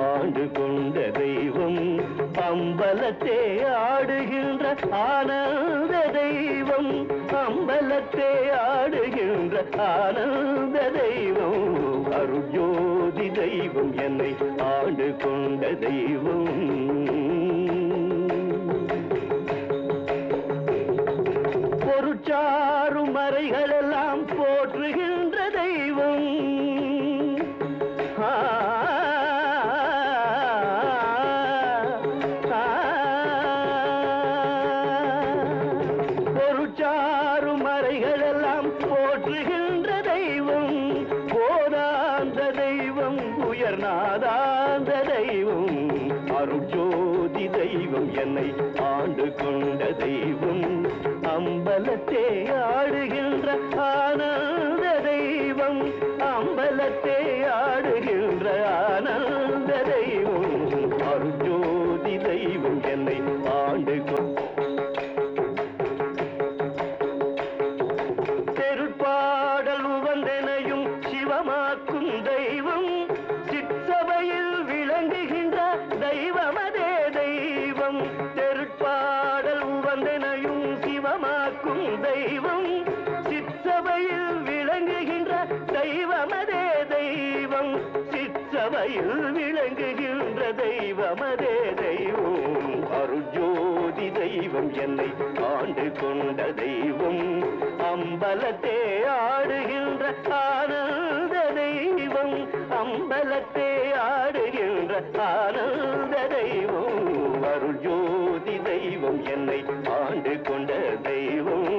ஆண்டு கொண்ட தெய்வம் அம்பலத்தே ஆடுகின்ற ஆனந்த தெய்வம் அம்பலத்தே ஆடுகின்ற ஆனந்த தெய்வம் அருஜோதி தெய்வம் என்னை ஆண்டு கொண்ட தெய்வம் பொருட்சாரும் மறைகளெல்லாம் போற்றுகின்ற தெய்வம் பொருட்சாரும் மறைகளெல்லாம் போற்றுகின்ற தெய்வம் போதாந்த தெய்வம் உயர்நாதாந்த தெய்வம் அருஜோதி தெய்வம் என்னை ஆண்டு கொண்ட தெய்வம் அம்பலத்தே ஆடுகின்ற ஆனந்த தெய்வம் அம்பலத்தே ஆடுகின்ற ஆனந்த தெய்வம் அருஜோதி தெய்வம் என்னை ஆண்டு தெருப்பாடல் உவந்தனையும் சிவமாக்கும் தெய்வம் சிற்சபையில் விளங்குகின்ற தெய்வமதே தெய்வம் தெருப்பாடல் உவந்தனையும் சிவமாக்கும் தெய்வம் சிற்சபையில் விளங்குகின்ற தெய்வமதே தெய்வம் சிற்சபையில் விளங்குகின்ற தெய்வமதே தெய்வம் அருஜோதி தெய்வம் என்னை ஆண்டு கொண்ட தெய்வம் அம்பலத்தே ஆடுகின்ற ஆனந்த தெய்வம் அம்பலத்தே ஆடுகின்ற ஆனந்த தெய்வம் அருஜோதி தெய்வம் என்னை ஆண்டு கொண்ட தெய்வம்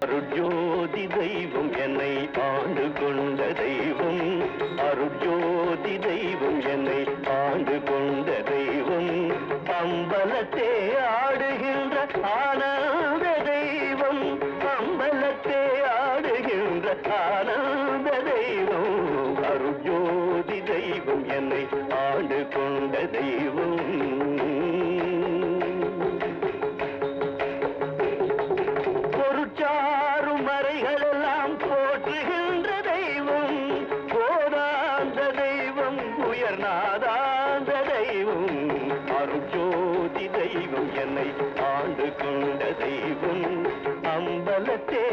அருஜோதி தெய்வம் என்னை ஆண்டு கொண்ட தெய்வம் அருஜோதி தெய்வம் என்னை ஆண்டு கொண்ட தெய்வம் அம்பலத்தே ஆடுகின்ற ஆனந்த தெய்வம் அம்பலத்தே ஆடுகின்ற ஆனந்த தெய்வம் அருஜோதி தெய்வம் என்னை ஆண்டு கொண்ட தெய்வம் பொருட்சாரும் மறைகளெல்லாம் போற்றுகின்ற தெய்வம் போதாந்த தெய்வம் உயர்நாதாந்த தெய்வம் அருஜோதி தெய்வம் என்னை ஆண்டு கொண்ட தெய்வம் அம்பலத்தே